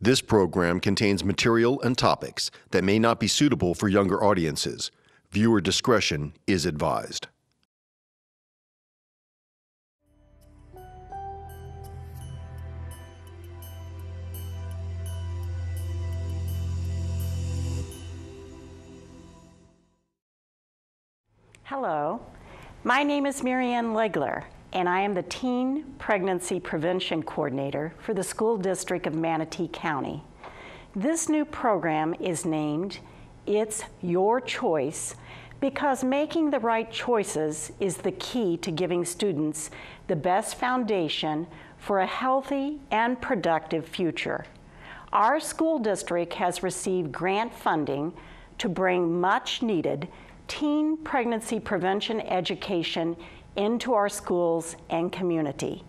This program contains material and topics that may not be suitable for younger audiences. Viewer discretion is advised. Hello, my name is Marianne Legler, and I am the Teen Pregnancy Prevention Coordinator for the School District of Manatee County. This new program is named It's Your Choice because making the right choices is the key to giving students the best foundation for a healthy and productive future. Our school district has received grant funding to bring much needed teen pregnancy prevention education into our schools and community.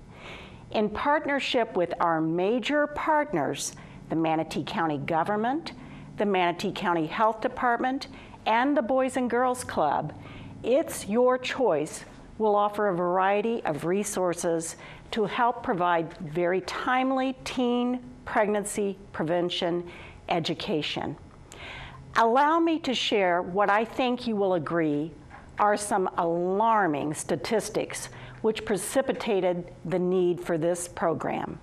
In partnership with our major partners, the Manatee County government, the Manatee County Health Department, and the Boys and Girls Club, It's Your Choice will offer a variety of resources to help provide very timely teen pregnancy prevention education. Allow me to share what I think you will agree are some alarming statistics which precipitated the need for this program.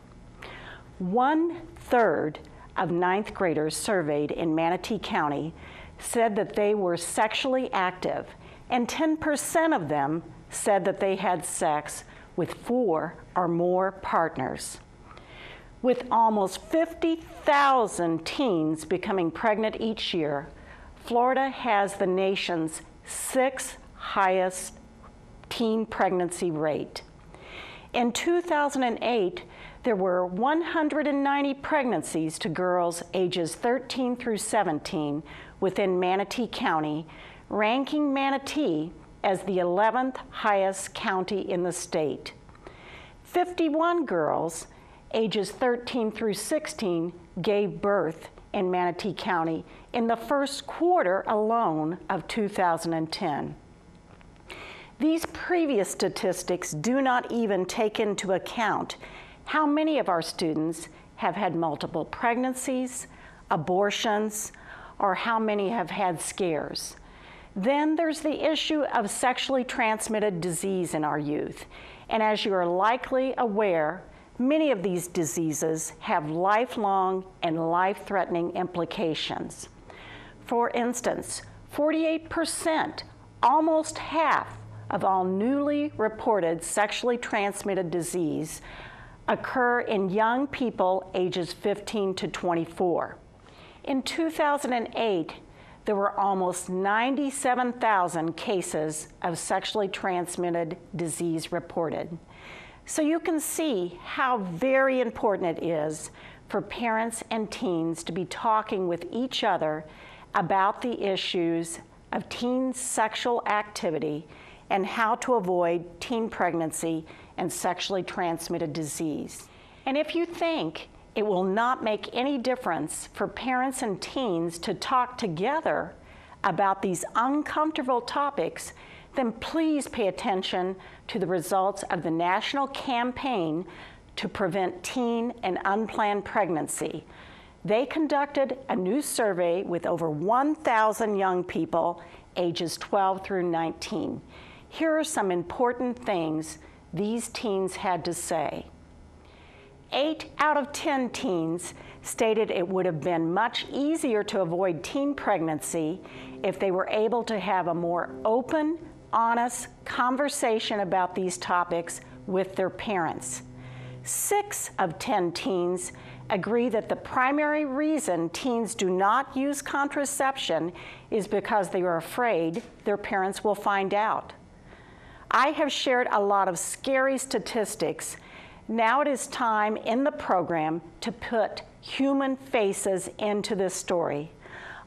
1/3 of 9th graders surveyed in Manatee County said that they were sexually active, and 10% of them said that they had sex with 4 or more partners. With almost 50,000 teens becoming pregnant each year, Florida has the nation's 6th highest teen pregnancy rate. In 2008, there were 190 pregnancies to girls ages 13 through 17 within Manatee County, ranking Manatee as the 11th highest county in the state. 51 girls ages 13 through 16 gave birth in Manatee County in the first quarter alone of 2010. These previous statistics do not even take into account how many of our students have had multiple pregnancies, abortions, or how many have had scares. Then there's the issue of sexually transmitted disease in our youth. And as you are likely aware, many of these diseases have lifelong and life-threatening implications. For instance, 48%, almost half of all newly reported sexually transmitted disease occur in young people ages 15 to 24. In 2008, there were almost 97,000 cases of sexually transmitted disease reported. So you can see how very important it is for parents and teens to be talking with each other about the issues of teen sexual activity and how to avoid teen pregnancy and sexually transmitted disease. And if you think it will not make any difference for parents and teens to talk together about these uncomfortable topics, then please pay attention to the results of the national campaign to prevent teen and unplanned pregnancy. They conducted a new survey with over 1,000 young people ages 12 through 19. Here are some important things these teens had to say. 8 out of 10 teens stated it would have been much easier to avoid teen pregnancy if they were able to have a more open, honest conversation about these topics with their parents. 6 of 10 teens agree that the primary reason teens do not use contraception is because they are afraid their parents will find out. I have shared a lot of scary statistics. Now it is time in the program to put human faces into this story.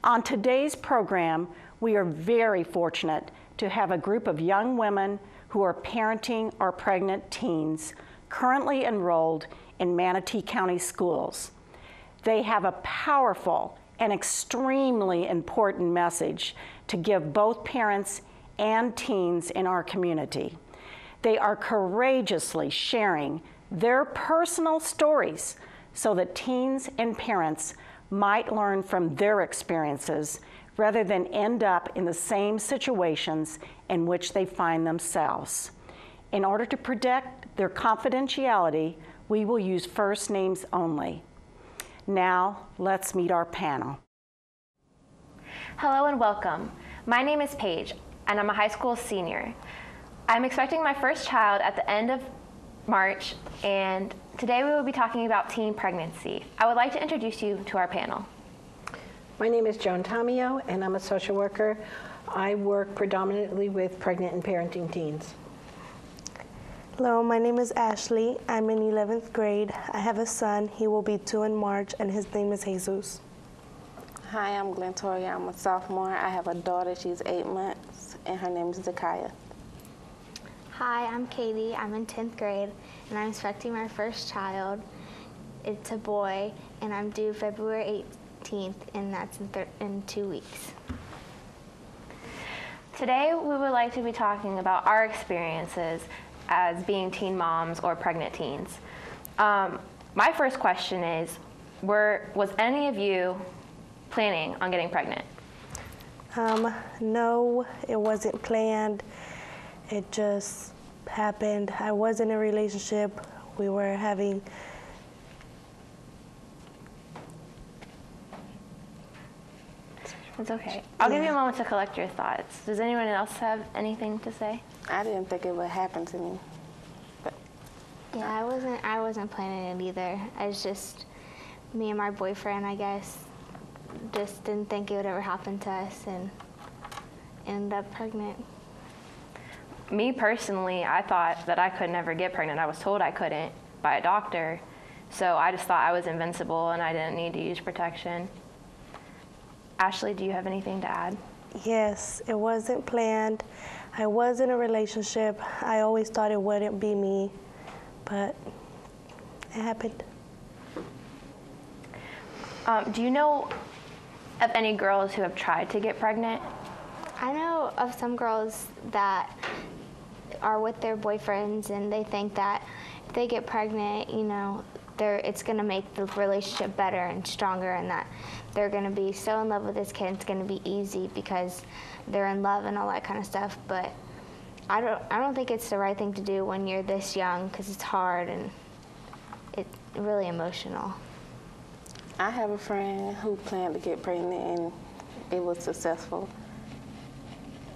On today's program, we are very fortunate to have a group of young women who are parenting our pregnant teens currently enrolled in Manatee County schools. They have a powerful and extremely important message to give both parents and teens in our community. They are courageously sharing their personal stories so that teens and parents might learn from their experiences rather than end up in the same situations in which they find themselves. In order to protect their confidentiality, we will use first names only. Now, let's meet our panel. Hello and welcome. My name is Paige, and I'm a high school senior. I'm expecting my first child at the end of March, and today we will be talking about teen pregnancy. I would like to introduce you to our panel. My name is Joan Tomio, and I'm a social worker. I work predominantly with pregnant and parenting teens. Hello, my name is Ashley. I'm in 11th grade. I have a son. He will be 2 in March, and his name is Jesus. Hi, I'm Glentoria. I'm a sophomore. I have a daughter. She's 8 months, and her name is Zakaya. Hi, I'm Katie. I'm in 10th grade, and I'm expecting my first child. It's a boy, and I'm due February 18th, and that's in 2 weeks. Today we would like to be talking about our experiences as being teen moms or pregnant teens. My first question is, was any of you planning on getting pregnant? No, it wasn't planned. It just happened. I was in a relationship. We were having It's okay. I'll give you a moment to collect your thoughts. Does anyone else have anything to say? I didn't think it would happen to me. But Yeah, I wasn't planning it either. I was just, me and my boyfriend, I guess, just didn't think it would ever happen to us and ended up pregnant. Me personally, I thought that I could never get pregnant. I was told I couldn't by a doctor. So I just thought I was invincible and I didn't need to use protection. Ashley, do you have anything to add? Yes, it wasn't planned. I was in a relationship. I always thought it wouldn't be me, but it happened. Do you know of any girls who have tried to get pregnant? I know of some girls that are with their boyfriends and they think that if they get pregnant, you know, it's going to make the relationship better and stronger, and that they're going to be so in love with this kid, it's going to be easy because they're in love and all that kind of stuff. But I don't think it's the right thing to do when you're this young, because it's hard and it's really emotional. I have a friend who planned to get pregnant, and it was successful.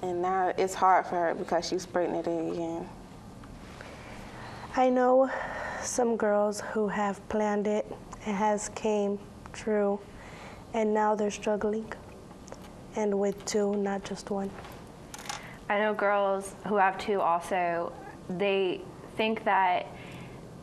And now it's hard for her because she's pregnant again. I know some girls who have planned it. It has came true, and now they're struggling, and with 2, not just 1. I know girls who have 2 also, they think that,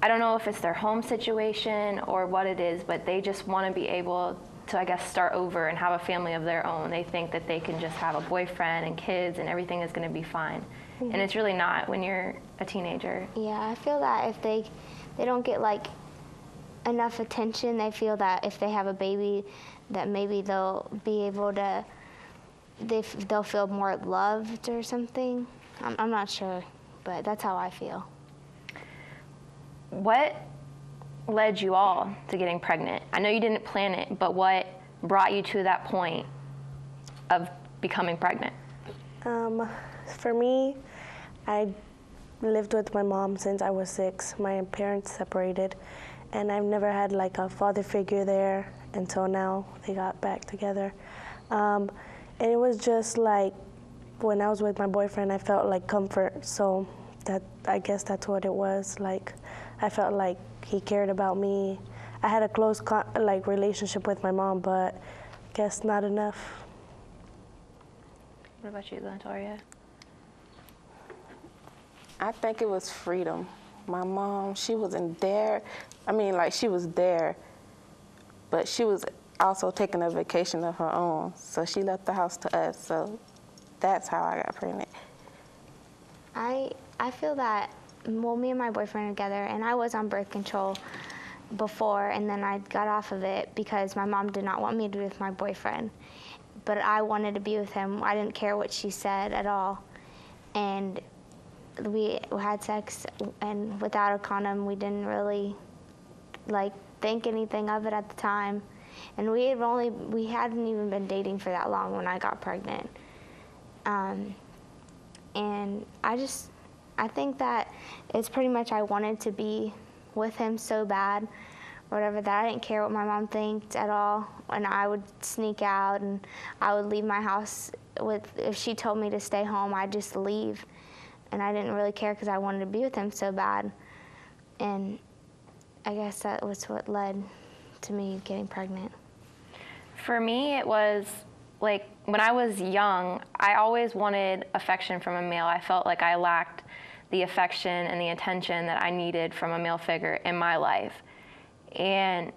I don't know if it's their home situation or what it is, but they just want to be able to, I guess, start over and have a family of their own. They think that they can just have a boyfriend and kids and everything is going to be fine. Mm-hmm. And it's really not when you're a teenager. Yeah, I feel that if they don't get like enough attention, they feel that if they have a baby, that maybe they'll be able to, they'll feel more loved or something. I'm not sure, but that's how I feel. What led you all to getting pregnant? I know you didn't plan it, but what brought you to that point of becoming pregnant? For me, I lived with my mom since I was 6. My parents separated, and I've never had like a father figure there until now. They got back together. And it was just like, when I was with my boyfriend, I felt like comfort. So I guess that's what it was. Like, I felt like he cared about me. I had a close relationship with my mom, but I guess not enough. What about you, Glentoria? I think it was freedom. My mom, she wasn't there. I mean, like, she was there, but she was also taking a vacation of her own. So she left the house to us. So that's how I got pregnant. I feel that well, me and my boyfriend are together, and I was on birth control before, and then I got off of it because my mom did not want me to be with my boyfriend. But I wanted to be with him. I didn't care what she said at all. And we had sex, and without a condom, we didn't really think anything of it at the time. And we hadn't even been dating for that long when I got pregnant. And I think that it's pretty much I wanted to be with him so bad, whatever, that I didn't care what my mom thinks at all. And I would sneak out, and I would leave my house if she told me to stay home, I'd just leave. And I didn't really care because I wanted to be with him so bad. And I guess that was what led to me getting pregnant. For me, it was like when I was young, I always wanted affection from a male. I felt like I lacked the affection and the attention that I needed from a male figure in my life. And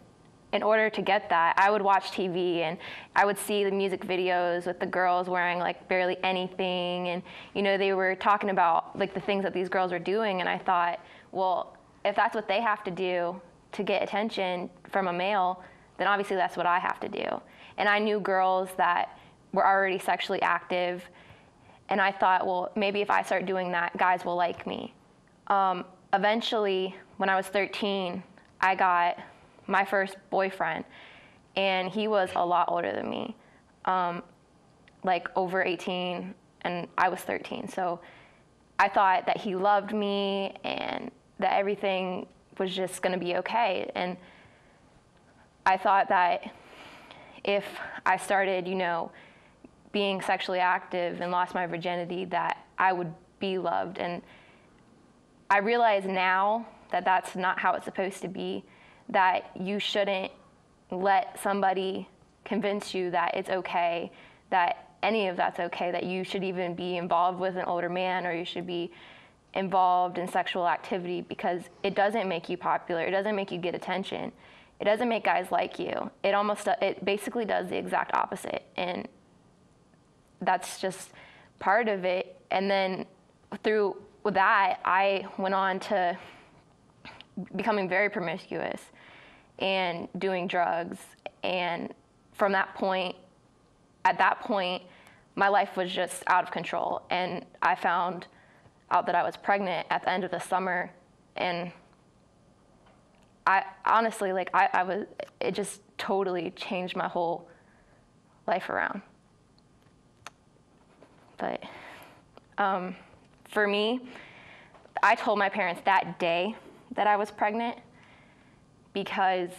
in order to get that, I would watch TV and I would see the music videos with the girls wearing like barely anything, and they were talking about like the things that these girls were doing, and I thought, well, if that's what they have to do to get attention from a male, then obviously that's what I have to do. And I knew girls that were already sexually active, and I thought, well, maybe if I start doing that, guys will like me. Eventually, when I was 13, I got my first boyfriend, and he was a lot older than me, like over 18, and I was 13. So I thought that he loved me and that everything was just going to be okay. And I thought that if I started, being sexually active and lost my virginity, that I would be loved. And I realize now that that's not how it's supposed to be, that you shouldn't let somebody convince you that it's okay, that any of that's okay, that you should even be involved with an older man, or you should be involved in sexual activity, because it doesn't make you popular. It doesn't make you get attention. It doesn't make guys like you. It basically does the exact opposite. And that's just part of it. And then through that, I went on to becoming very promiscuous and doing drugs. And from that point, at that point, my life was just out of control. And I found out that I was pregnant at the end of the summer. And I honestly, it just totally changed my whole life around. But for me, I told my parents that day that I was pregnant because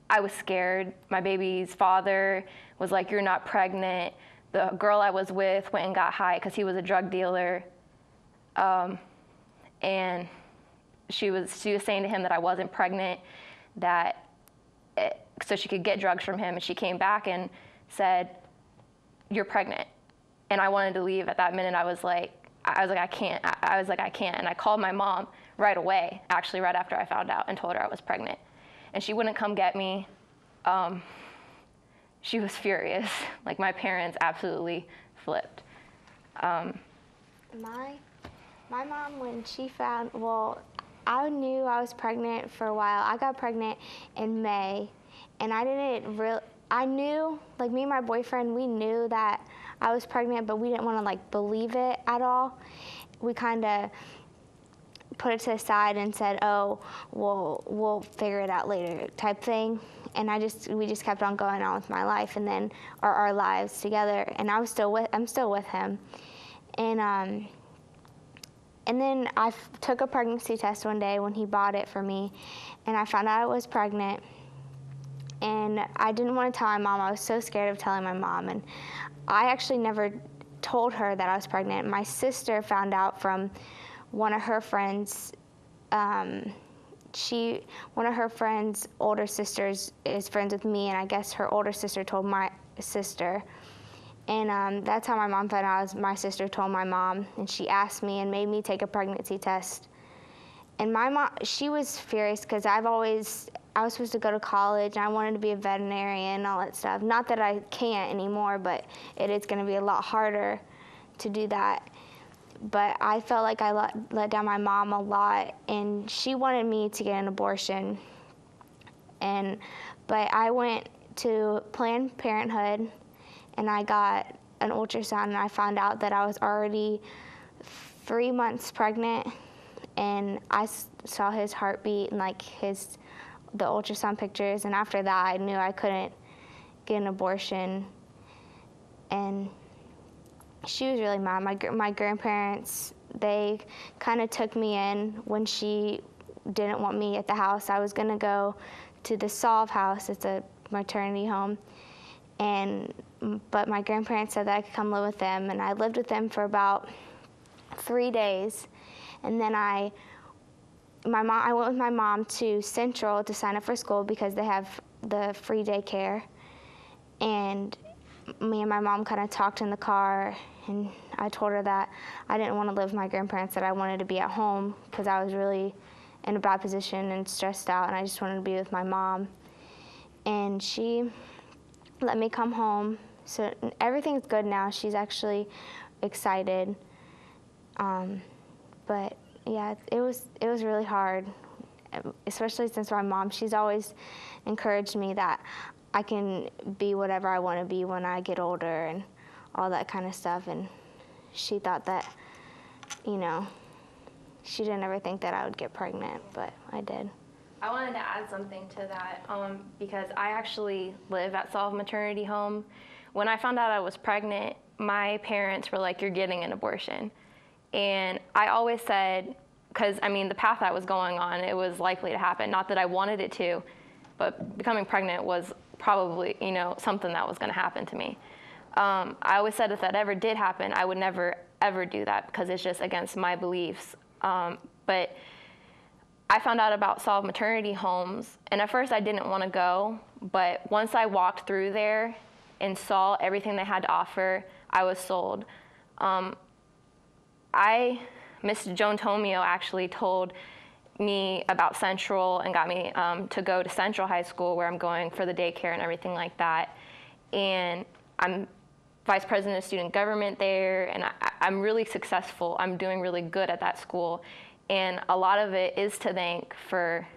I was scared. My baby's father was like, "You're not pregnant." The girl I was with went and got high because he was a drug dealer. And she was saying to him that I wasn't pregnant, so she could get drugs from him. And she came back and said, "You're pregnant." And I wanted to leave at that minute. I was like, I can't. I can't. And I called my mom right away, actually right after I found out, and told her I was pregnant. And she wouldn't come get me. She was furious. Like, my parents absolutely flipped. My mom, when she found, I knew I was pregnant for a while. I got pregnant in May, and I knew, like, me and my boyfriend, we knew that I was pregnant, but we didn't want to, believe it at all. We kind of put it to the side and said, "Oh, we'll figure it out later," type thing. And we just kept on going on with my life, and then our lives together. And I'm still with him. And then I took a pregnancy test one day when he bought it for me, and I found out I was pregnant. And I didn't want to tell my mom. I was so scared of telling my mom. And I actually never told her that I was pregnant. My sister found out from one of her friends. One of her friend's older sisters is friends with me, and I guess her older sister told my sister. And that's how my mom found out. My sister told my mom, and she asked me and made me take a pregnancy test. And my mom, she was furious because I was supposed to go to college, and I wanted to be a veterinarian and all that stuff. Not that I can't anymore, but it is going to be a lot harder to do that. but I felt like I let down my mom a lot, and she wanted me to get an abortion. But I went to Planned Parenthood, and I got an ultrasound, and I found out that I was already 3 months pregnant, and I saw his heartbeat and like the ultrasound pictures, and after that I knew I couldn't get an abortion. And she was really mad. My grandparents, they kind of took me in when she didn't want me at the house. I was gonna go to the Solve house. It's a maternity home, but my grandparents said that I could come live with them, and I lived with them for about 3 days, and then I went with my mom to Central to sign up for school because they have the free daycare, and me and my mom kind of talked in the car, and I told her that I didn't want to live with my grandparents, that I wanted to be at home because I was really in a bad position and stressed out, and I just wanted to be with my mom. And she let me come home, so everything's good now. She's actually excited. But yeah, it was really hard, especially since my mom, she's always encouraged me that I can be whatever I want to be when I get older and all that kind of stuff. And she thought that, she didn't ever think that I would get pregnant, but I did. I wanted to add something to that because I actually live at Solve Maternity Home. When I found out I was pregnant, my parents were like, "You're getting an abortion." And I always said, because the path I was going on, it was likely to happen. Not that I wanted it to, but becoming pregnant was probably, something that was going to happen to me. I always said if that ever did happen, I would never, ever do that because it's just against my beliefs. But I found out about Solve Maternity Homes, and at first I didn't want to go, but once I walked through there and saw everything they had to offer, I was sold. Miss Joan Tomio actually told me about Central and got me to go to Central High School, where I'm going for the daycare and everything like that. And I'm vice president of student government there, and I'm really successful. I'm doing really good at that school. And a lot of it is to thank for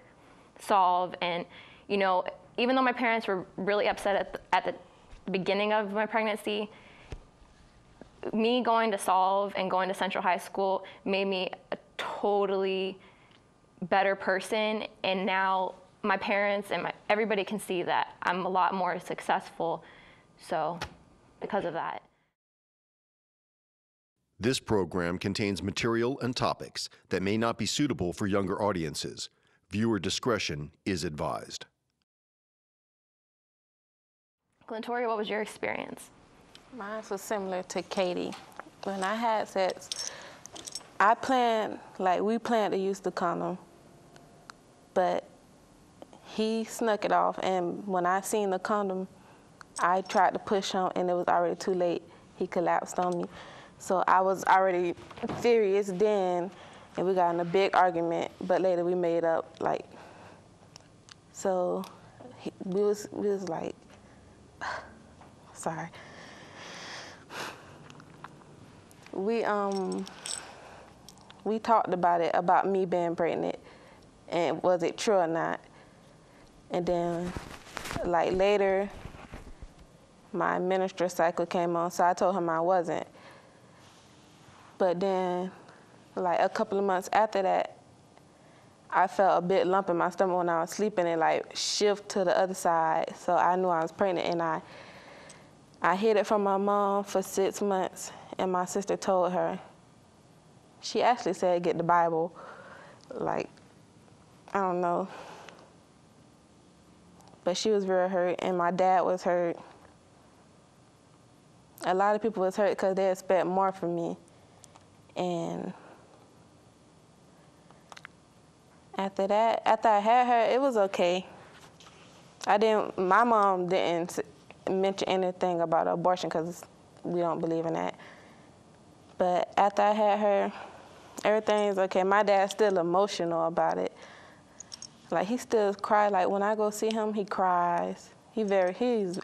Solve. And, even though my parents were really upset at the beginning of my pregnancy, me going to Solve and going to Central High School made me a totally better person. And now my parents and everybody can see that I'm a lot more successful. So because of that. This program contains material and topics that may not be suitable for younger audiences. Viewer discretion is advised. Glentoria, what was your experience? Mine was similar to Katie. When I had sex, we planned to use the condom, but he snuck it off, and when I seen the condom, I tried to push him, and it was already too late. He collapsed on me. So I was already furious then, and we got in a big argument, but later we made up, so we was like, sorry. We talked about it, about me being pregnant, and was it true or not. And then, later, my menstrual cycle came on, so I told him I wasn't. But then, a couple of months after that, I felt a bit lump in my stomach when I was sleeping, and shift to the other side, so I knew I was pregnant. And I hid it from my mom for 6 months, and my sister told her. She actually said, "Get the Bible." I don't know. But she was very hurt, and my dad was hurt. A lot of people was hurt because they expect more from me. And after I had her, it was okay. My mom didn't mention anything about abortion because we don't believe in that. But after I had her, everything's okay. My dad's still emotional about it. He still cries. When I go see him, he cries. He's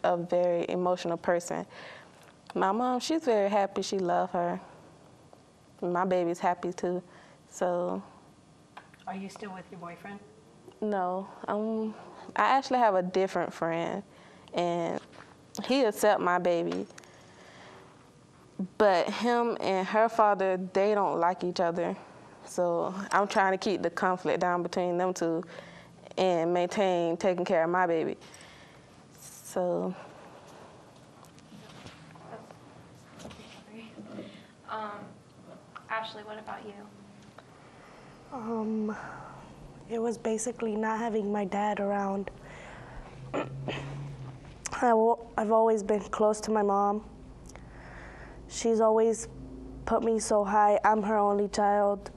a very emotional person. My mom, she's very happy. She loves her. my baby's happy too. So. Are you still with your boyfriend? No, I actually have a different friend, and he accepts my baby. But him and her father, they don't like each other. So I'm trying to keep the conflict down between them two and maintain taking care of my baby. So. Ashley, what about you? It was basically not having my dad around. I've always been close to my mom. She's always put me so high. I'm her only child.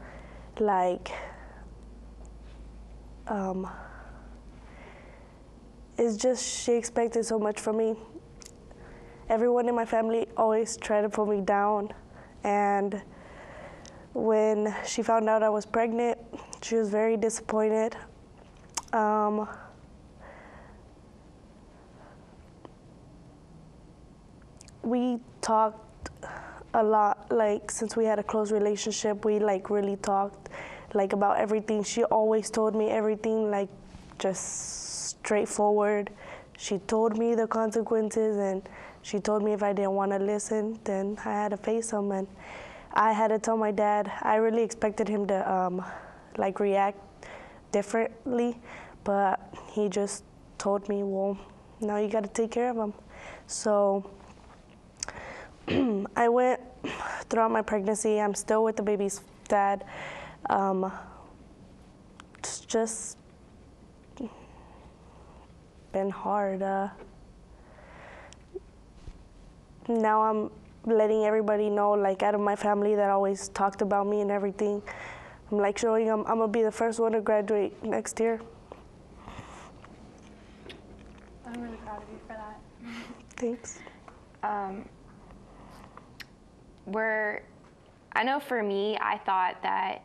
Like, it's just she expected so much from me. Everyone in my family always tried to put me down, and when she found out I was pregnant, she was very disappointed. We talked a lot, like, since we had a close relationship, we like really talked like about everything. She always told me everything, like, just straightforward. She told me the consequences, and she told me if I didn't want to listen, then I had to face them. And I had to tell my dad. I really expected him to like react differently, but he just told me, well, now you got to take care of him. So I went throughout my pregnancy. I'm still with the baby's dad. It's just been hard. Now I'm letting everybody know, like, out of my family that always talked about me and everything. I'm like showing them I'm gonna be the first one to graduate next year. I'm really proud of you for that. Thanks. I know for me, I thought that,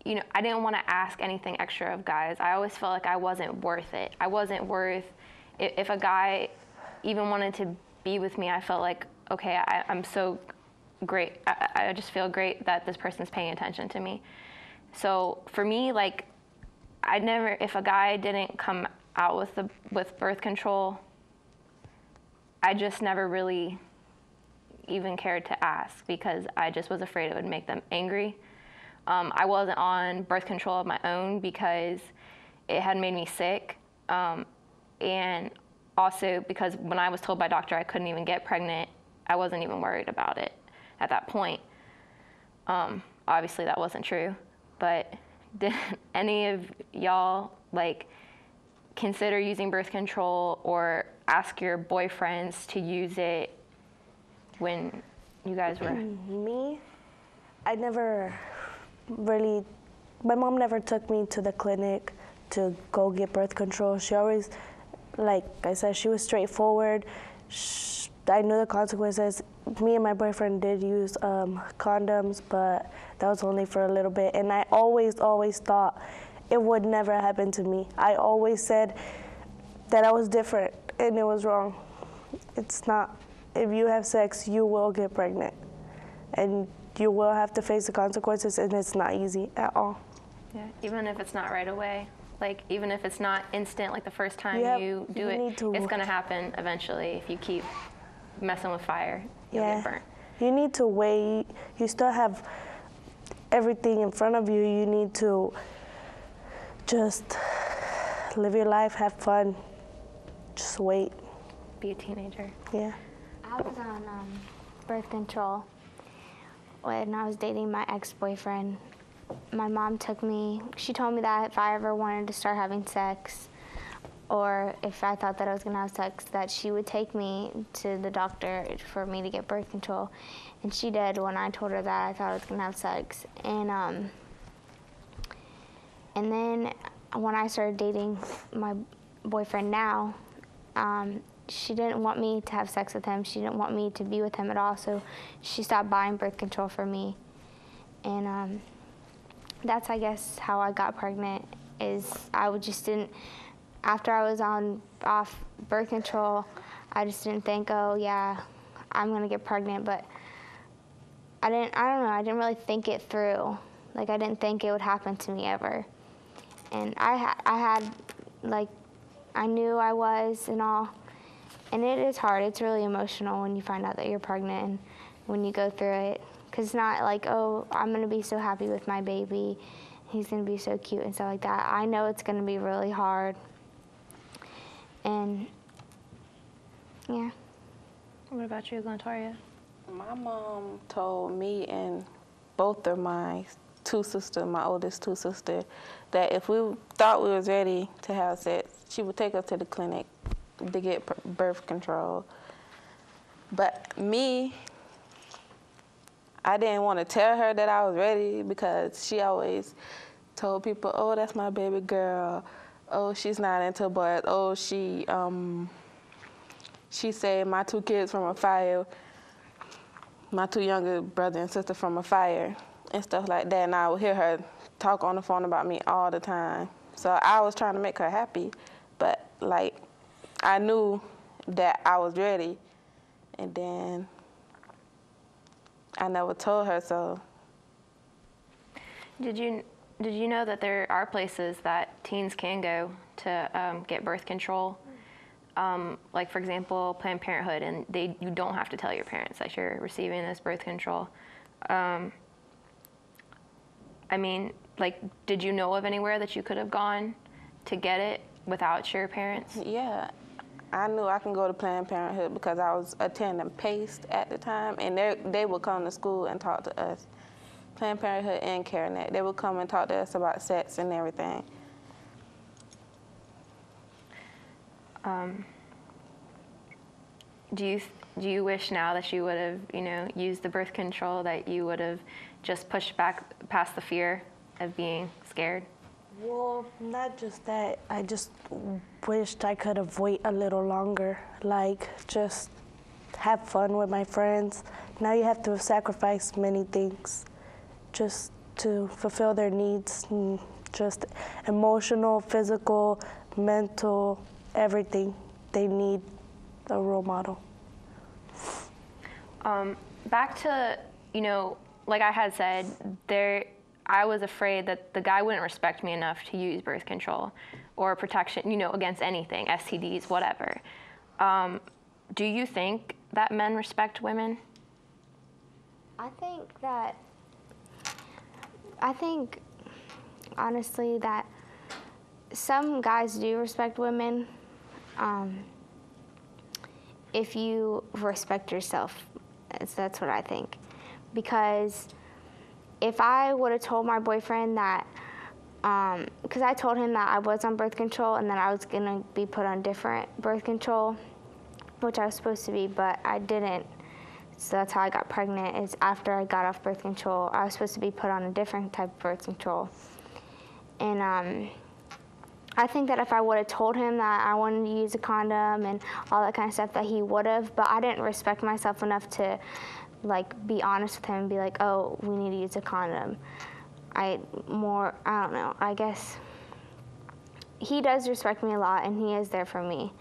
you know, I didn't want to ask anything extra of guys. I always felt like I wasn't worth it. I wasn't worth, if a guy even wanted to be with me, I felt like, okay, I'm so great. I just feel great that this person's paying attention to me. So for me, like, if a guy didn't come out with birth control, I just never really even cared to ask because I just was afraid it would make them angry. I wasn't on birth control of my own because it had made me sick. And also because when I was told by a doctor I couldn't even get pregnant, I wasn't even worried about it at that point. Obviously that wasn't true, but did any of y'all like consider using birth control or ask your boyfriends to use it when you guys were? Me, I never really, my mom never took me to the clinic to go get birth control. She always, like I said, she was straightforward. I knew the consequences. Me and my boyfriend did use condoms, but that was only for a little bit. And I always thought it would never happen to me. I always said that I was different, and it was wrong. It's not. If you have sex, you will get pregnant, and you will have to face the consequences, and it's not easy at all. Yeah, even if it's not right away. Like, even if it's not instant, like the first time you do it, it's going to happen eventually if you keep messing with fire. You'll get burnt. You need to wait. You still have everything in front of you. You need to just live your life, have fun, just wait. Be a teenager. Yeah. I was on birth control when I was dating my ex-boyfriend. My mom took me, she told me that if I ever wanted to start having sex, or if I thought that I was gonna have sex, that she would take me to the doctor for me to get birth control. And she did when I told her that I thought I was gonna have sex. And then when I started dating my boyfriend now, she didn't want me to have sex with him. She didn't want me to be with him at all, so she stopped buying birth control for me. And that's, I guess, how I got pregnant, is I just didn't, after I was off birth control, I just didn't think, oh yeah, I'm gonna get pregnant, but I don't know, I didn't really think it through. Like, I didn't think it would happen to me ever. And I had, like, I knew I was and all. And it is hard. It's really emotional when you find out that you're pregnant and when you go through it. Because it's not like, oh, I'm going to be so happy with my baby. He's going to be so cute and stuff like that. I know it's going to be really hard. And, yeah. What about you, Glentoria? My mom told me and both of my two sisters, my oldest two sisters, that if we thought we was ready to have sex, she would take us to the clinic to get birth control. But me, I didn't want to tell her that I was ready because she always told people, oh, that's my baby girl. Oh, she's not into boys. Oh, she saved my two kids from a fire, my two younger brother and sister from a fire and stuff like that. And I would hear her talk on the phone about me all the time. So I was trying to make her happy, but like I knew that I was ready, and then I never told her so. Did you know that there are places that teens can go to get birth control? Like, for example, Planned Parenthood, and you don't have to tell your parents that you're receiving this birth control. I mean, like, did you know of anywhere that you could have gone to get it without your parents? Yeah, I knew I can go to Planned Parenthood because I was attending PACE at the time, and they would come to school and talk to us. Planned Parenthood and CareNet, they would come and talk to us about sex and everything. Do you wish now that you would have, used the birth control, that you would have just pushed back past the fear of being scared? Well, not just that. I just wished I could have waited a little longer, like just have fun with my friends. Now you have to sacrifice many things just to fulfill their needs, just emotional, physical, mental, everything. They need a role model. Back to, like I had said, I was afraid that the guy wouldn't respect me enough to use birth control or protection, against anything, STDs, whatever. Do you think that men respect women? I think honestly that some guys do respect women if you respect yourself. That's what I think. Because if I would have told my boyfriend that, because I told him that I was on birth control and that I was going to be put on different birth control, which I was supposed to be, but I didn't. So that's how I got pregnant, is after I got off birth control. I was supposed to be put on a different type of birth control. And I think that if I would have told him that I wanted to use a condom and all that kind of stuff, that he would have, but I didn't respect myself enough to be honest with him and be like, oh, we need to use a condom. I don't know, I guess he does respect me a lot and he is there for me.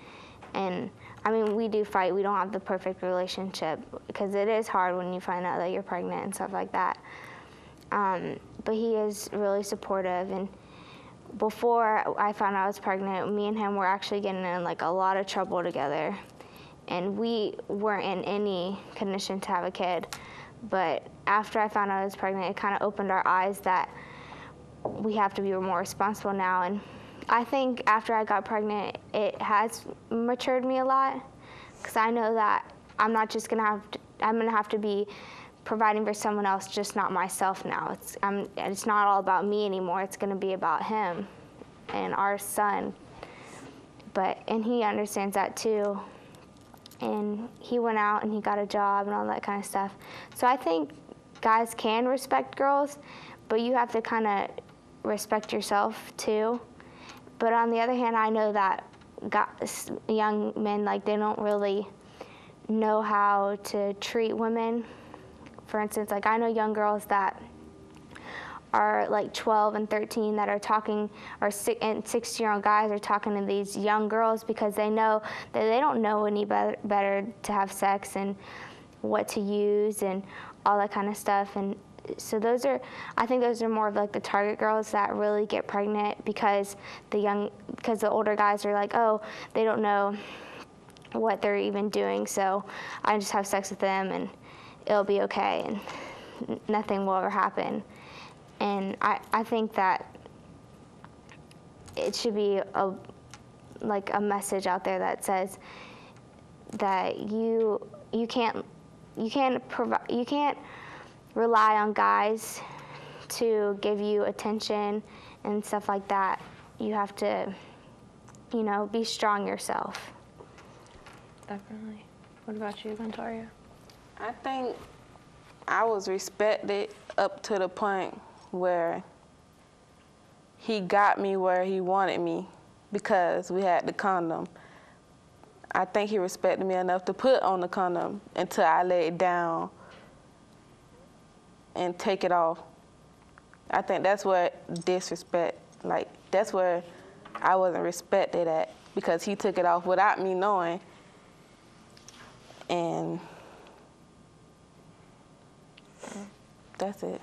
And I mean, we do fight. We don't have the perfect relationship because it is hard when you find out that you're pregnant and stuff like that. But he is really supportive. And before I found out I was pregnant, me and him were actually getting in a lot of trouble together. And we weren't in any condition to have a kid. But after I found out I was pregnant, it kind of opened our eyes that we have to be more responsible now. And I think after I got pregnant, it has matured me a lot, because I know that I'm not just I'm gonna have to be providing for someone else, just not myself now. It's not all about me anymore. It's gonna be about him and our son. And he understands that too. And he went out and he got a job and all that kind of stuff. So I think guys can respect girls, but you have to kind of respect yourself too. But on the other hand, I know that young men, they don't really know how to treat women. For instance, I know young girls that are 12 and 13 that are talking, and 16-year-old guys are talking to these young girls because they know that they don't know any better to have sex and what to use and all that kind of stuff. And so I think those are more of like the target girls that really get pregnant because the older guys are like, oh, they don't know what they're even doing, so I just have sex with them and it'll be okay and nothing will ever happen. And I think that it should be a message out there that says that you can't rely on guys to give you attention and stuff like that. You have to, be strong yourself. Definitely. What about you, Victoria? I think I was respected up to the point where he got me where he wanted me because we had the condom. I think he respected me enough to put on the condom until I lay it down and take it off. I think that's where disrespect, that's where I wasn't respected at, because he took it off without me knowing. And that's it.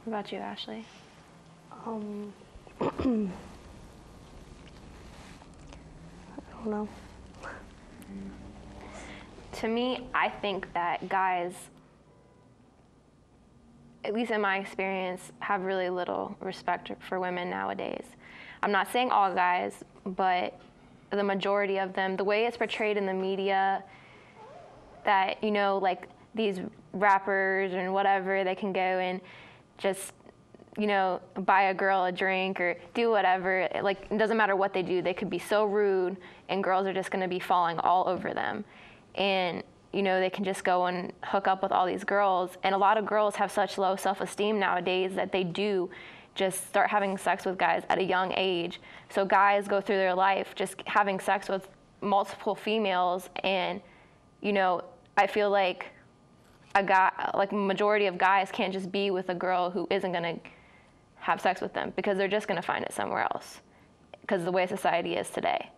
What about you, Ashley? I don't know. To me, I think that guys, at least in my experience, have really little respect for women nowadays. I'm not saying all guys, but the majority of them, the way it's portrayed in the media, that, like these rappers and whatever, they can go and just, buy a girl a drink or do whatever. Like, it doesn't matter what they do. They could be so rude, and girls are just going to be falling all over them. And, they can just go and hook up with all these girls. And a lot of girls have such low self-esteem nowadays that they do just start having sex with guys at a young age. So guys go through their life just having sex with multiple females. And, I feel like majority of guys can't just be with a girl who isn't going to have sex with them, because they're just going to find it somewhere else, because of the way society is today.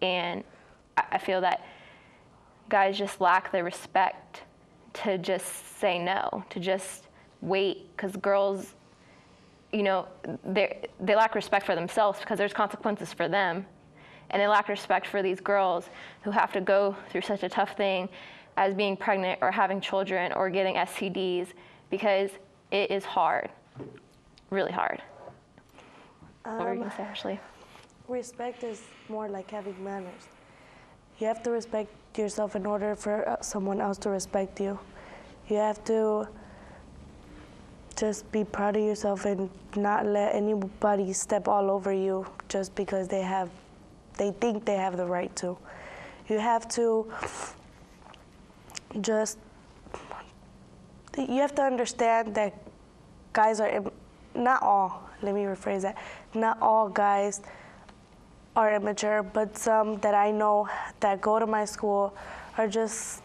And I feel that guys just lack the respect to just say no, to just wait, because girls, they lack respect for themselves because there's consequences for them, and they lack respect for these girls who have to go through such a tough thing as being pregnant or having children or getting STDs, because it is hard, really hard. What were you going to say, Ashley? Respect is more like having manners. You have to respect yourself in order for someone else to respect you. You have to just be proud of yourself and not let anybody step all over you just because they think they have the right to. You have to you have to understand that guys are, not all, let me rephrase that, not all guys are immature, but some that I know that go to my school are just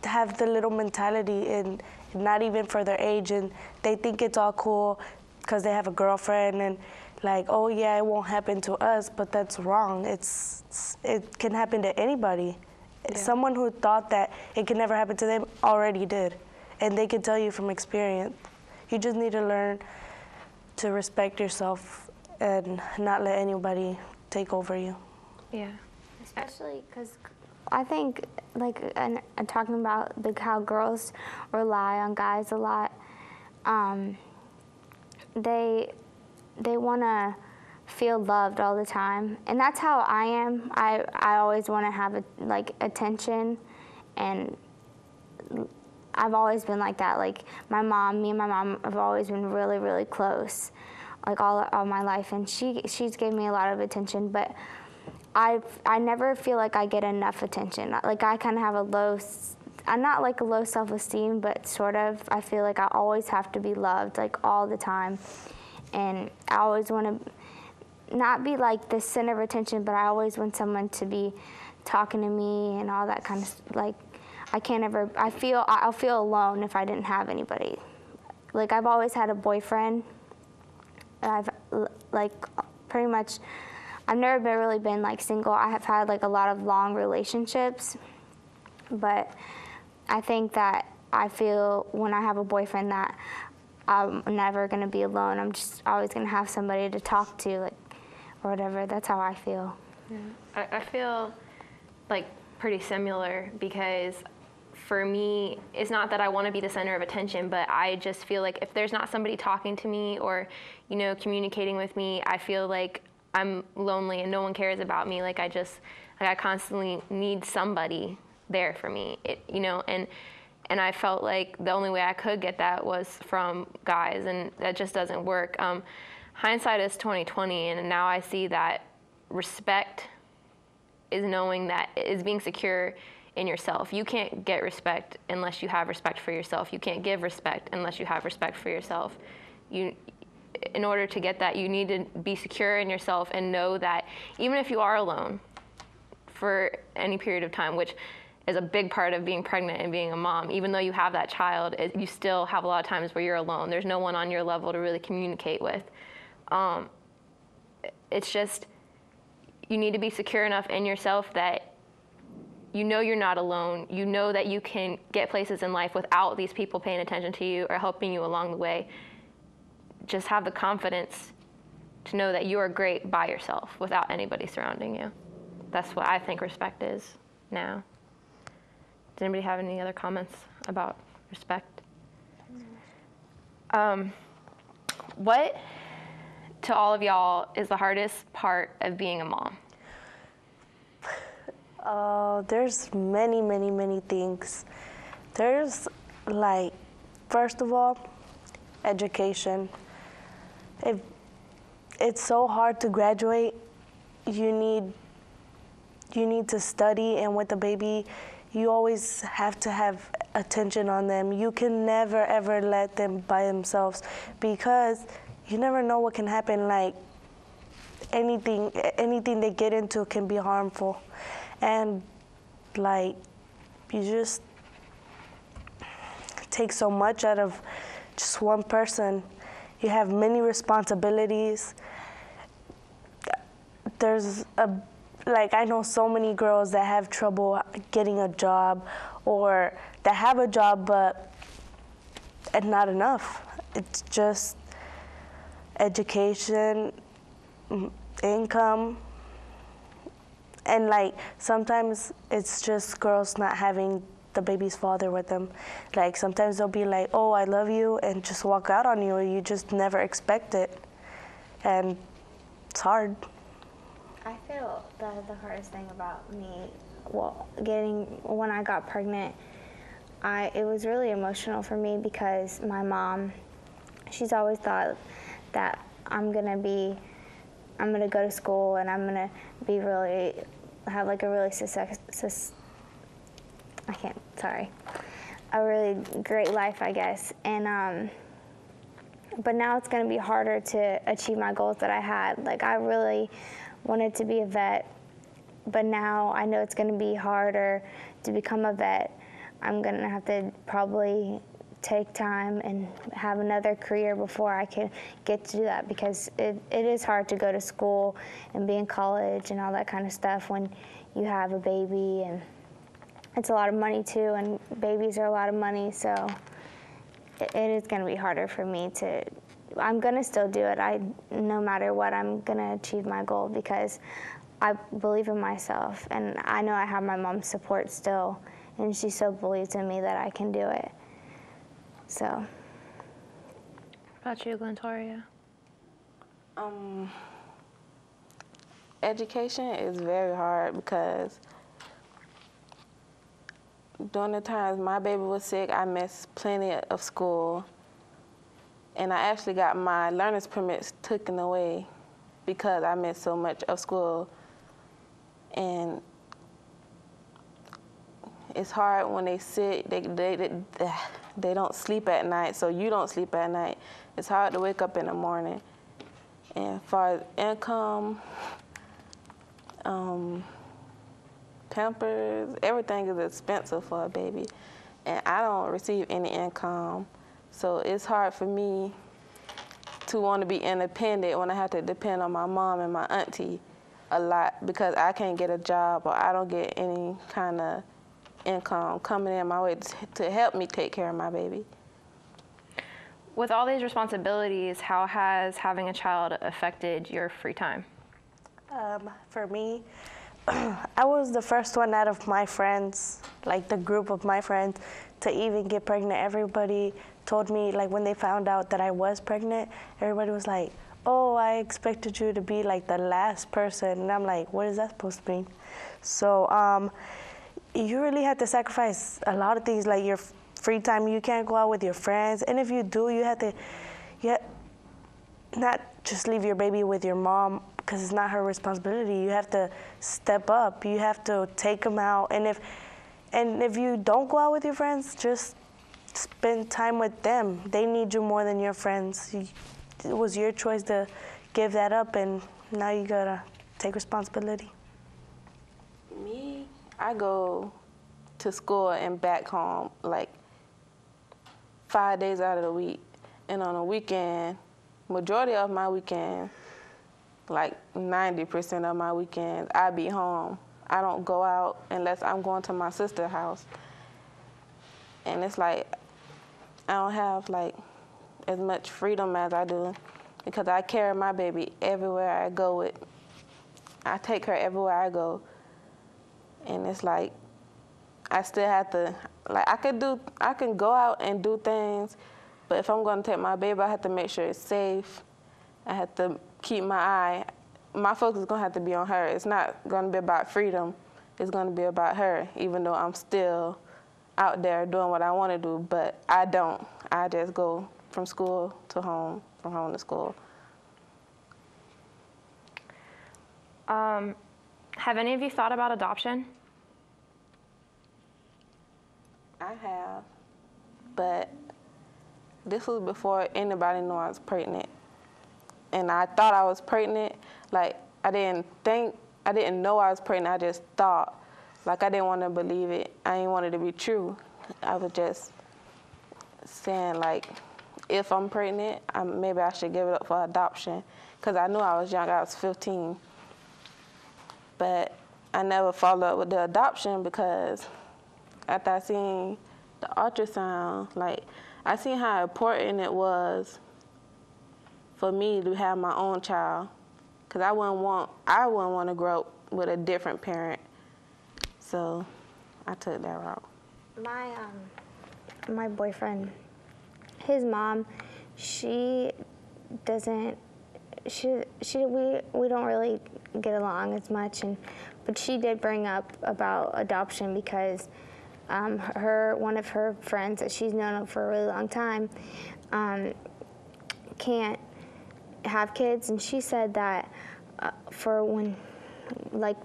have the little mentality and not even for their age, and they think it's all cool because they have a girlfriend and like, oh yeah, it won't happen to us, but that's wrong. It can happen to anybody. Yeah. Someone who thought that it could never happen to them already did, and they can tell you from experience. You just need to learn to respect yourself and not let anybody take over you. Yeah. Especially because I think, and talking about how girls rely on guys a lot, they want to feel loved all the time, and that's how I am. I always want to have attention, and I've always been like that. Like me and my mom have always been really, really close, like all my life, and she's given me a lot of attention, but I never feel like I get enough attention. Like I kind of have I'm not like a low self-esteem, but sort of. I feel like I always have to be loved, like all the time, and I always want to not be like the center of attention, but I always want someone to be talking to me and all that kind of like. I'll feel alone if I didn't have anybody. Like I've always had a boyfriend. I've pretty much. I've never really been like single. I have had like a lot of long relationships, but I think that I feel when I have a boyfriend that I'm never gonna be alone. I'm just always gonna have somebody to talk to, like, or whatever. That's how I feel. Yeah. I feel like pretty similar, because for me, it's not that I want to be the center of attention, but I just feel like if there's not somebody talking to me or, you know, communicating with me, I feel like I'm lonely and no one cares about me. Like I constantly need somebody there for me, you know, and I felt like the only way I could get that was from guys, and that just doesn't work. Hindsight is 20/20, and now I see that respect is knowing that is being secure in yourself. You can't get respect unless you have respect for yourself. You can't give respect unless you have respect for yourself. In order to get that, you need to be secure in yourself and know that even if you are alone for any period of time, which is a big part of being pregnant and being a mom, even though you have that child, you still have a lot of times where you're alone. There's no one on your level to really communicate with. It's just, you need to be secure enough in yourself that you know you're not alone. You know that you can get places in life without these people paying attention to you or helping you along the way. Just have the confidence to know that you are great by yourself without anybody surrounding you. That's what I think respect is now. Does anybody have any other comments about respect? What, to all of y'all, is the hardest part of being a mom? There's many, many, many things. There's, like, first of all, education. It's so hard to graduate. You need to study, and with the baby, you always have to have attention on them. You can never, ever let them by themselves, because you never know what can happen. Like, anything they get into can be harmful. And, like, you just take so much out of just one person. You have many responsibilities. I know so many girls that have trouble getting a job, or that have a job but not enough. It's just education, income, and, like, sometimes it's just girls not having the baby's father with them. Like, sometimes they'll be like, "Oh, I love you," and just walk out on you. You just never expect it, and it's hard. I feel the hardest thing about me, when I got pregnant, it was really emotional for me, because my mom, she's always thought that I'm gonna go to school and I'm gonna have like a really a really great life, I guess. And but now it's gonna be harder to achieve my goals that I had. Like, I really wanted to be a vet, but now I know it's gonna be harder to become a vet. I'm gonna have to probably take time and have another career before I can get to do that, because it is hard to go to school and be in college and all that kind of stuff when you have a baby, and it's a lot of money too, and babies are a lot of money, so it is gonna be harder for me I'm gonna still do it. No matter what, I'm gonna achieve my goal, because I believe in myself, and I know I have my mom's support still, and she still believes in me that I can do it. So. What about you, Glentoria? Education is very hard, because during the times my baby was sick, I missed plenty of school. And I actually got my learner's permits taken away because I missed so much of school. And it's hard when they sick, they don't sleep at night, so you don't sleep at night. It's hard to wake up in the morning. And as far as income, Pampers, everything is expensive for a baby. And I don't receive any income. So it's hard for me to want to be independent when I have to depend on my mom and my auntie a lot, because I can't get a job or I don't get any kind of income coming in my way to help me take care of my baby. With all these responsibilities, how has having a child affected your free time? For me, I was the first one out of my friends, like the group of my friends, to even get pregnant. Everybody told me, like when they found out that I was pregnant, everybody was like, oh, I expected you to be like the last person. And I'm like, what is that supposed to mean? So you really have to sacrifice a lot of things, like your free time. You can't go out with your friends. And if you do, you have to not just leave your baby with your mom, because it's not her responsibility. You have to step up. You have to take them out. And if you don't go out with your friends, just spend time with them. They need you more than your friends. It was your choice to give that up, and now you gotta take responsibility. Me, I go to school and back home like 5 days out of the week. And on a weekend, majority of my weekend, like 90% of my weekends, I be home. I don't go out unless I'm going to my sister's house. And it's like, I don't have like as much freedom as I do, because I carry my baby everywhere I go with. I take her everywhere I go. And it's like, I still have to, like I can go out and do things, but if I'm gonna take my baby, I have to make sure it's safe. I have to keep my focus is gonna have to be on her. It's not gonna be about freedom. It's gonna be about her, even though I'm still out there doing what I wanna do, but I don't. I just go from school to home, from home to school. Have any of you thought about adoption? I have, but this was before anybody knew I was pregnant. And I thought I was pregnant. Like, I didn't know I was pregnant. I just thought. Like, I didn't want to believe it. I didn't want it to be true. I was just saying, like, if I'm pregnant, maybe I should give it up for adoption. Because I knew I was young. I was 15. But I never followed up with the adoption, because after I seen the ultrasound, like, I seen how important it was for me to have my own child, because I wouldn't want to grow up with a different parent. So I took that route. My boyfriend, his mom, we don't really get along as much, but she did bring up about adoption, because one of her friends that she's known for a really long time can't have kids, and she said that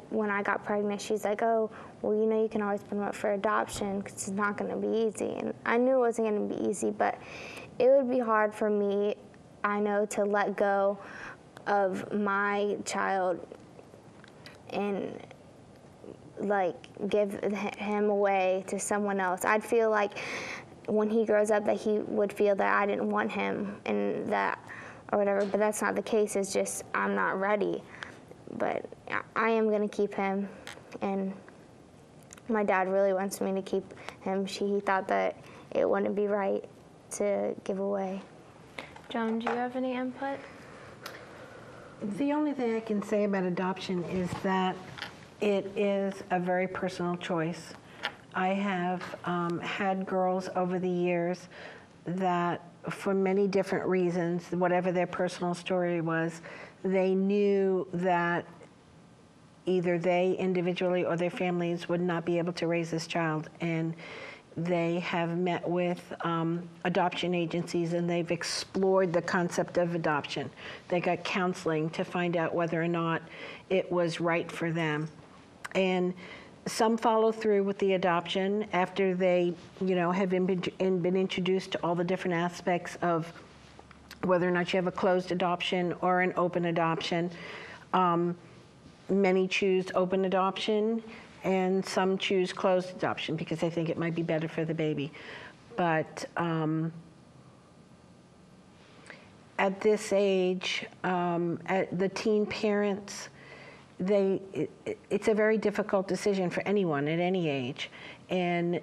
when I got pregnant, she's like, oh, well, you can always put them up for adoption, because it's not going to be easy. And I knew it wasn't going to be easy, but it would be hard for me, I know, to let go of my child and like give him away to someone else. I'd feel like when he grows up that he would feel that I didn't want him and that or whatever, but that's not the case. It's just I'm not ready. But I am going to keep him, and my dad really wants me to keep him. He thought that it wouldn't be right to give away. Joan, do you have any input? The only thing I can say about adoption is that it is a very personal choice. I have had girls over the years that, for many different reasons, whatever their personal story was, they knew that either they individually or their families would not be able to raise this child. And they have met with adoption agencies, and they've explored the concept of adoption. They got counseling to find out whether or not it was right for them. And some follow through with the adoption after they, have been introduced to all the different aspects of whether or not you have a closed adoption or an open adoption. Many choose open adoption, and some choose closed adoption because they think it might be better for the baby. But at this age, at the teen parents, it's a very difficult decision for anyone at any age. and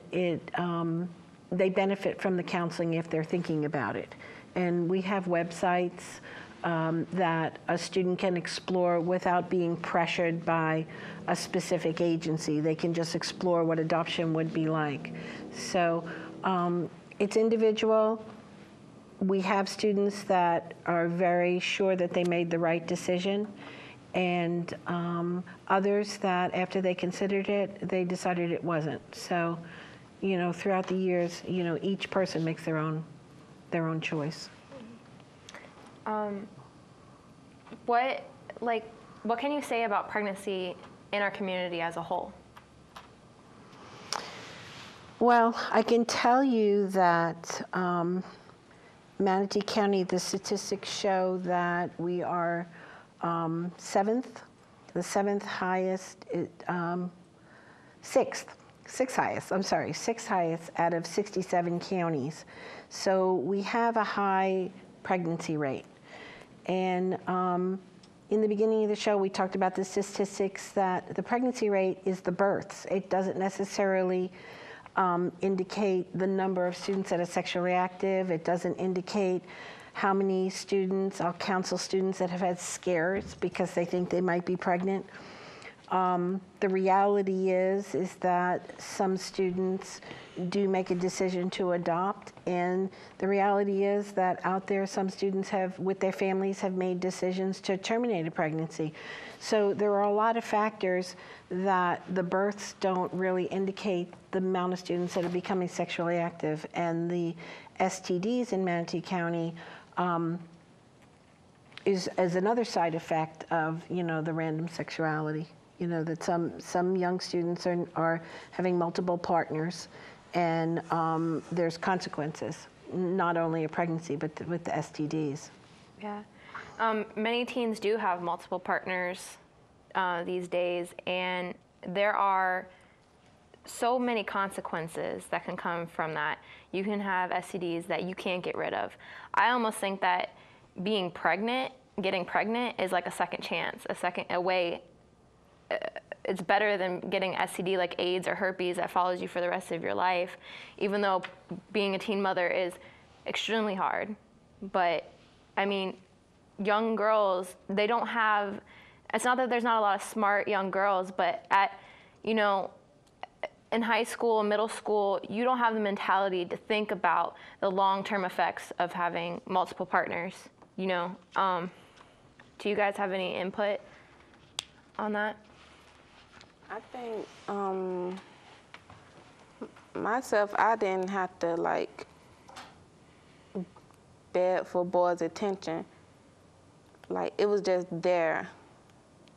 they benefit from the counseling if they're thinking about it. And we have websites that a student can explore without being pressured by a specific agency. They can just explore what adoption would be like. So it's individual. We have students that are very sure that they made the right decision, and others that after they considered it, they decided it wasn't. So, you know, throughout the years, you know, each person makes their own choice. What can you say about pregnancy in our community as a whole? Well, I can tell you that Manatee County, the statistics show that we are the sixth highest out of 67 counties. So we have a high pregnancy rate. And in the beginning of the show, we talked about the statistics that the pregnancy rate is the births. It doesn't necessarily indicate the number of students that are sexually active. It doesn't indicate how many students. I'll counsel students that have had scares because they think they might be pregnant. The reality is that some students do make a decision to adopt, and the reality is that out there some students have, with their families, have made decisions to terminate a pregnancy. So there are a lot of factors that the births don't really indicate the amount of students that are becoming sexually active, and the STDs in Manatee County is another side effect of, you know, the random sexuality. You know, that some young students are having multiple partners, and there's consequences, not only a pregnancy, but with the STDs. Yeah. Many teens do have multiple partners these days, and there are so many consequences that can come from that. You can have STDs that you can't get rid of. I almost think that getting pregnant is like a second chance, a way. It's better than getting STD like AIDS or herpes that follows you for the rest of your life, even though being a teen mother is extremely hard. But I mean, young girls, they don't have, it's not that there's not a lot of smart young girls, but in high school, middle school, you don't have the mentality to think about the long-term effects of having multiple partners, Do you guys have any input on that? I think myself, I didn't have to beg for boys' attention. Like, it was just there.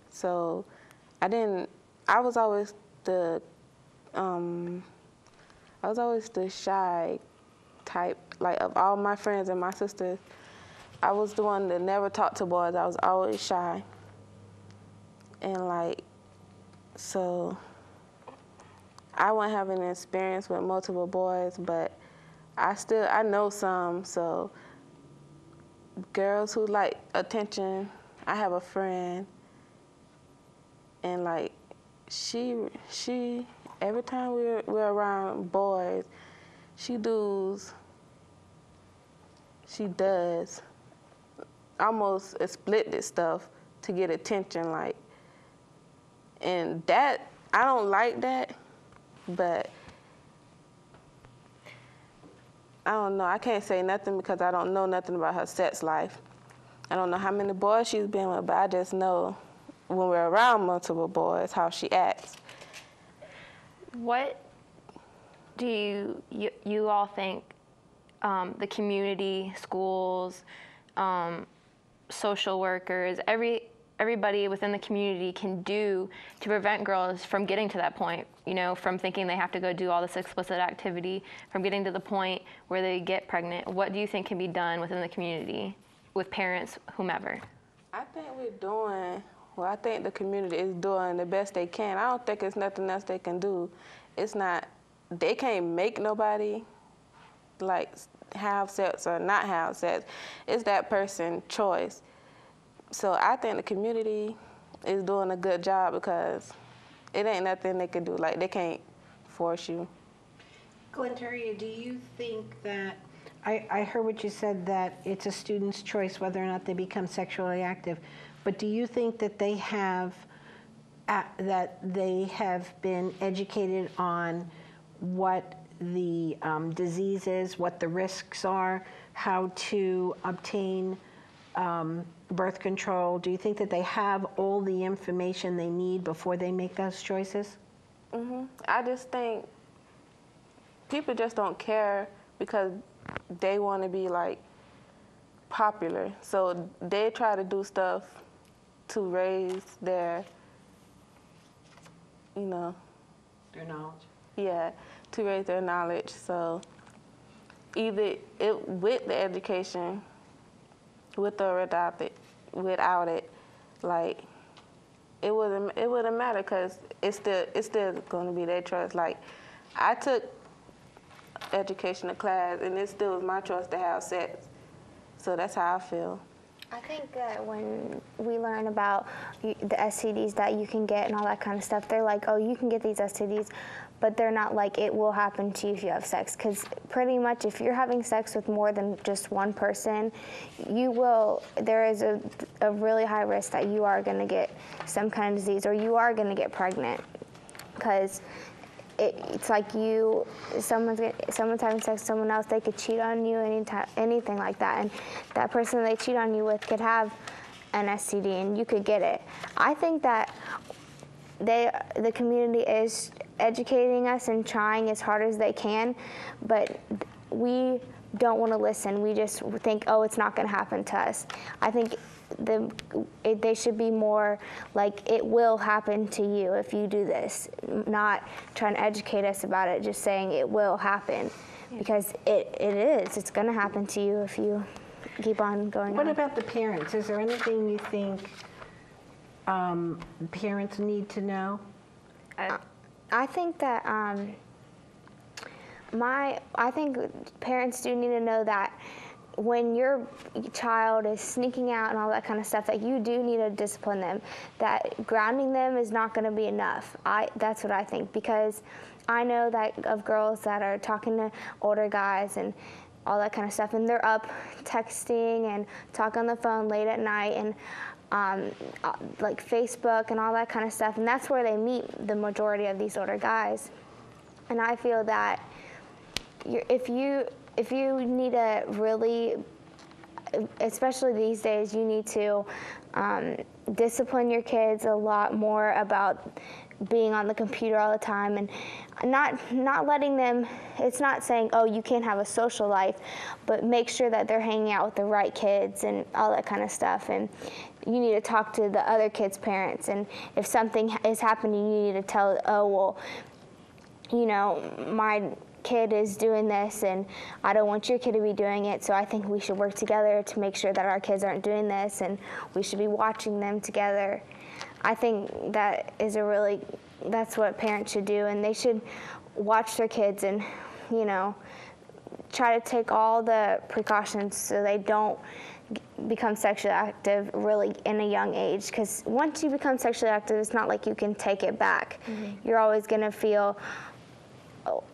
So I was always the shy type. Like, of all my friends and my sisters, I was the one that never talked to boys. I was always shy. And so I wasn't having an experience with multiple boys, but I know some. So girls who like attention, I have a friend, and she every time we're around boys, she does almost explicit stuff to get attention, and that, I don't like that, but I don't know. I can't say nothing because I don't know nothing about her sex life. I don't know how many boys she's been with, but I just know when we're around multiple boys, how she acts. What do you all think the community, schools, social workers, everybody within the community can do to prevent girls from getting to that point, from thinking they have to go do all this explicit activity, from getting to the point where they get pregnant? What do you think can be done within the community with parents, whomever? I think the community is doing the best they can. I don't think it's nothing else they can do. They can't make nobody have sex or not have sex. It's that person's choice. So I think the community is doing a good job because it ain't nothing they can do. They can't force you. Glenteria, do you think that, I heard what you said, that it's a student's choice whether or not they become sexually active, but do you think that they have been educated on what the disease is, what the risks are, how to obtain birth control? Do you think that they have all the information they need before they make those choices? I just think people just don't care because they want to be like popular. So they try to do stuff to raise their, Their knowledge. Yeah, to raise their knowledge. So either with the education, with or without it, like it wouldn't matter because it's still going to be their choice. Like I took educational class and it still was my choice to have sex. So that's how I feel. I think that when we learn about the STDs that you can get and all that kind of stuff, they're like, oh, you can get these STDs, but they're not like it will happen to you if you have sex. Because pretty much if you're having sex with more than just one person, there is a really high risk that you are going to get some kind of disease or you are going to get pregnant. Because it's like someone's having sex with someone else, they could cheat on you, anything like that. And that person they cheat on you with could have an STD and you could get it. I think that the community is educating us and trying as hard as they can, but we don't want to listen. We just think, oh, it's not going to happen to us. I think they should be more like, it will happen to you if you do this, not trying to educate us about it, just saying it will happen, because it is. It's going to happen to you if you keep on going on. What about the parents? Is there anything you think parents need to know? I think that I think parents do need to know that when your child is sneaking out and all that kind of stuff, that you do need to discipline them, that grounding them is not going to be enough. That's what I think, because I know that of girls that are talking to older guys and all that kind of stuff, and they're up texting and talking on the phone late at night and like Facebook and all that kind of stuff, and that's where they meet the majority of these older guys. And I feel that if you need to really, especially these days, you need to discipline your kids a lot more about being on the computer all the time and not letting them, it's not saying, oh, you can't have a social life, but make sure that they're hanging out with the right kids and all that kind of stuff. And you need to talk to the other kids' parents, and if something is happening, you need to tell, oh, well, my kid is doing this and I don't want your kid to be doing it, so I think we should work together to make sure that our kids aren't doing this, and we should be watching them together. I think that is that's what parents should do, and they should watch their kids and, try to take all the precautions so they don't become sexually active really in a young age, because once you become sexually active, it's not like you can take it back. Mm-hmm. You're always going to feel,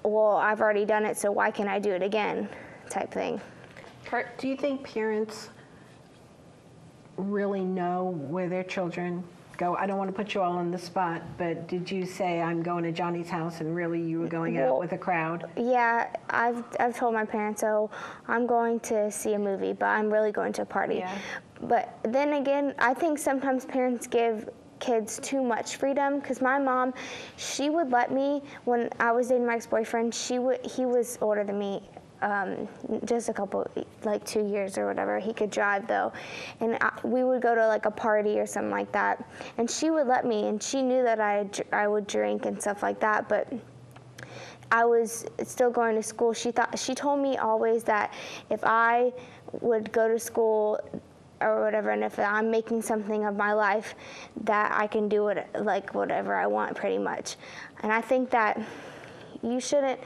well, I've already done it, so why can't I do it again, type thing. Do you think parents really know where their children go? I don't want to put you all on the spot, but did you say, I'm going to Johnny's house, and really you were going out with a crowd? Yeah, I've told my parents, oh, I'm going to see a movie, but I'm really going to a party. Yeah. But then again, I think sometimes parents give kids too much freedom, because my mom, she would let me, when I was dating my ex-boyfriend, he was older than me, just a couple, like 2 years or whatever. He could drive though, and we would go to like a party or something like that, and she would let me, and she knew that I would drink and stuff like that, but I was still going to school. She told me always that if I would go to school or whatever, and if I'm making something of my life, that I can do it, like whatever I want, pretty much. And I think that you shouldn't,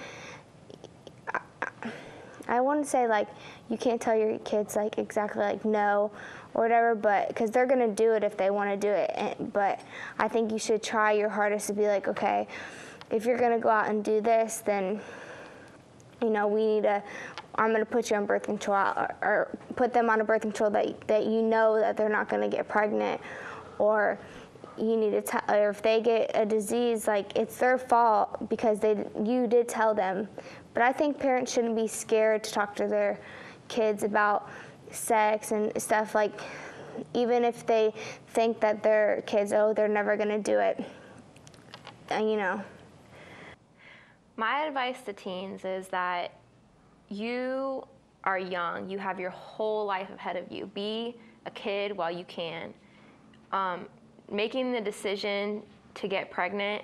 I wouldn't say like you can't tell your kids like exactly like no or whatever, but because they're gonna do it if they want to do it. But I think you should try your hardest to be like, okay, if you're gonna go out and do this, then you know, I'm going to put you on birth control, or put them on a birth control that you know that they're not going to get pregnant, or you need to tell, or if they get a disease, like, it's their fault because you did tell them. But I think parents shouldn't be scared to talk to their kids about sex and stuff, like, even if they think that their kids, they're never going to do it, you know. My advice to teens is that you are young. You have your whole life ahead of you. Be a kid while you can. Making the decision to get pregnant,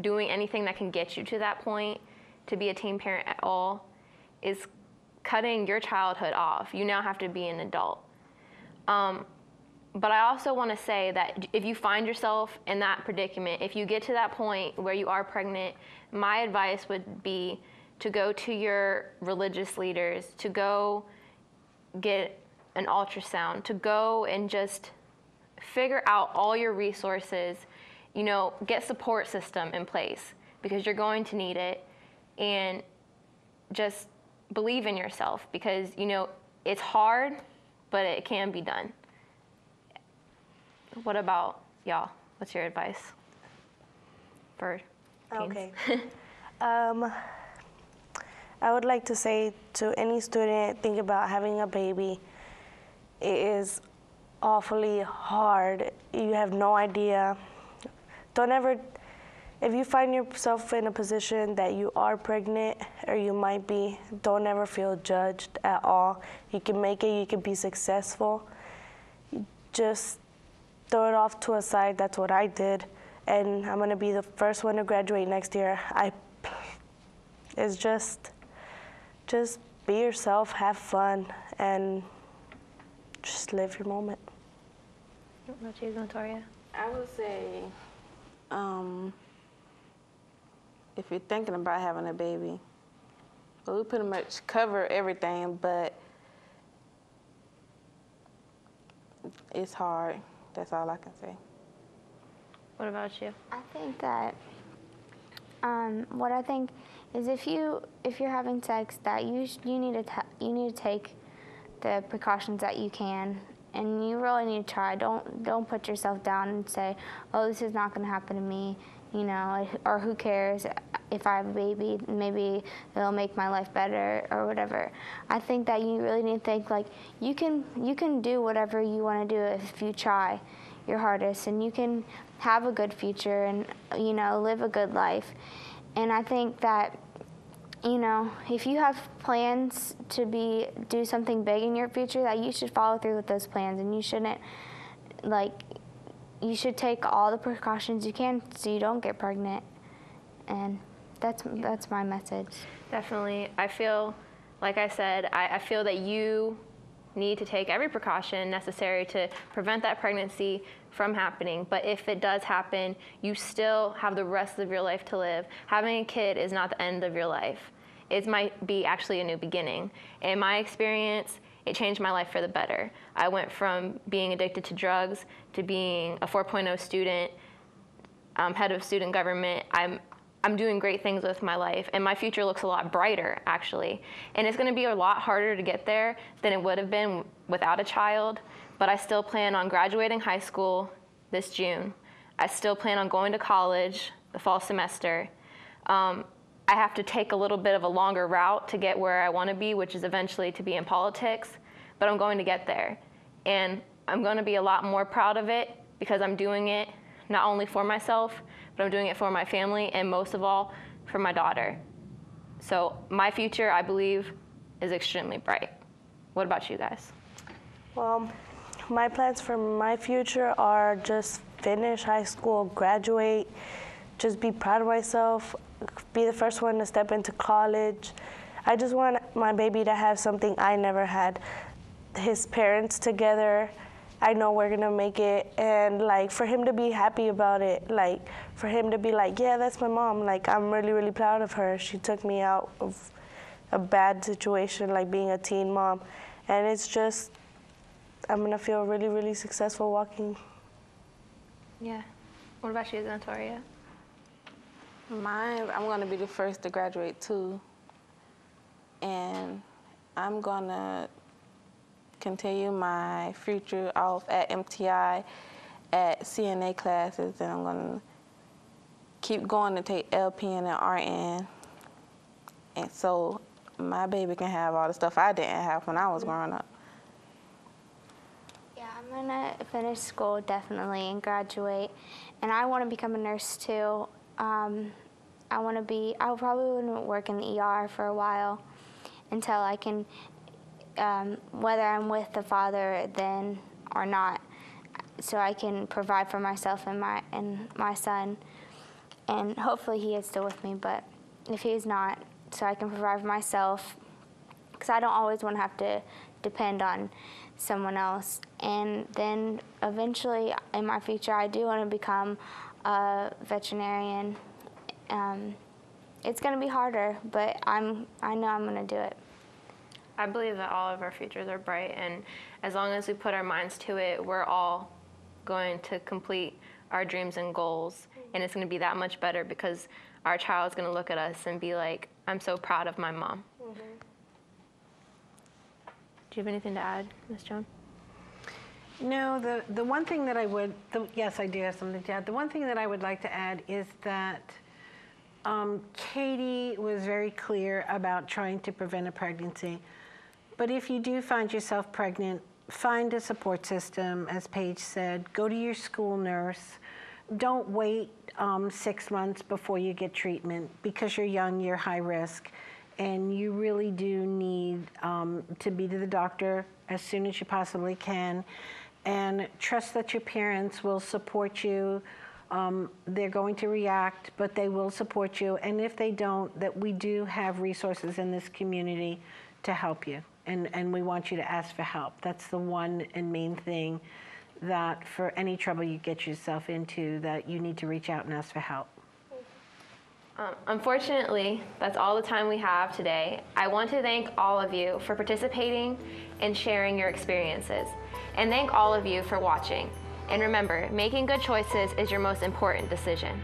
doing anything that can get you to that point, to be a teen parent at all, is cutting your childhood off. You now have to be an adult. But I also want to say that if you find yourself in that predicament, if you get to that point where you are pregnant, my advice would be to go to your religious leaders, to go get an ultrasound, to go and just figure out all your resources, you know, get support system in place, because you're going to need it, and just believe in yourself, because, you know, it's hard, but it can be done. What about y'all? What's your advice for teens? Okay. I would like to say to any student thinking about having a baby, it is awfully hard. You have no idea. If you find yourself in a position that you are pregnant, or you might be, don't ever feel judged at all. You can make it, you can be successful. Just throw it off to a side. That's what I did. And I'm gonna be the first one to graduate next year. It's just be yourself, have fun, and just live your moment. What about you, Victoria? I would say, if you're thinking about having a baby, well, we pretty much cover everything, but it's hard. That's all I can say. What about you? I think that what I think is if you're having sex, that you need to take the precautions that you can, and you really need to try. Don't put yourself down and say, oh, this is not going to happen to me, you know, or who cares if I have a baby, maybe it'll make my life better or whatever. I think that you really need to think, like, you can do whatever you want to do if you try your hardest, and you can have a good future and, you know, live a good life. And I think that, you know, if you have plans to do something big in your future, that you should follow through with those plans, and you shouldn't, like, you should take all the precautions you can so you don't get pregnant. And that's my message. Definitely. I feel, like I said, I feel that you need to take every precaution necessary to prevent that pregnancy from happening. But if it does happen, you still have the rest of your life to live. Having a kid is not the end of your life. It might be actually a new beginning. In my experience, it changed my life for the better. I went from being addicted to drugs to being a 4.0 student, head of student government. I'm doing great things with my life, and my future looks a lot brighter, actually. And it's going to be a lot harder to get there than it would have been without a child, but I still plan on graduating high school this June. I still plan on going to college the fall semester. I have to take a little bit of a longer route to get where I want to be, which is eventually to be in politics, but I'm going to get there. And I'm going to be a lot more proud of it because I'm doing it not only for myself, but I'm doing it for my family, and most of all, for my daughter. So my future, I believe, is extremely bright. What about you guys? Well, my plans for my future are just finish high school, graduate, just be proud of myself, be the first one to step into college. I just want my baby to have something I never had. His parents together, I know we're gonna make it, and like for him to be happy about it, like for him to be like, yeah, that's my mom, like I'm really, really proud of her. She took me out of a bad situation, like being a teen mom, and it's just, I'm gonna feel really, really successful walking. Yeah. What about you, Victoria? I'm gonna be the first to graduate too. and I'm gonna continue my future off at MTI at CNA classes, and I'm gonna keep going to take LPN and RN, and so my baby can have all the stuff I didn't have when I was growing up. Yeah, I'm gonna finish school definitely and graduate, and I want to become a nurse too. I probably wouldn't work in the ER for a while until I can, whether I'm with the father then or not, so I can provide for myself and my son, and hopefully he is still with me, but if he's not, so I can provide for myself, because I don't always want to have to depend on someone else. And then eventually in my future, I do want to become a veterinarian. It's going to be harder, but I know I'm going to do it. I believe that all of our futures are bright, and as long as we put our minds to it, we're all going to complete our dreams and goals, and it's going to be that much better because our child's going to look at us and be like, I'm so proud of my mom. Mm-hmm. Do you have anything to add, Ms. Jones? No, the one thing that I would, yes, I do have something to add. The one thing that I would like to add is that Katie was very clear about trying to prevent a pregnancy. But if you do find yourself pregnant, find a support system, as Paige said. Go to your school nurse. Don't wait 6 months before you get treatment, because you're young, you're high risk, and you really do need to be to the doctor as soon as you possibly can. And trust that your parents will support you. They're going to react, but they will support you. And if they don't, that we do have resources in this community to help you. And we want you to ask for help. That's the one and main thing, that for any trouble you get yourself into, that you need to reach out and ask for help. Unfortunately, that's all the time we have today. I want to thank all of you for participating and sharing your experiences. And thank all of you for watching. And remember, making good choices is your most important decision.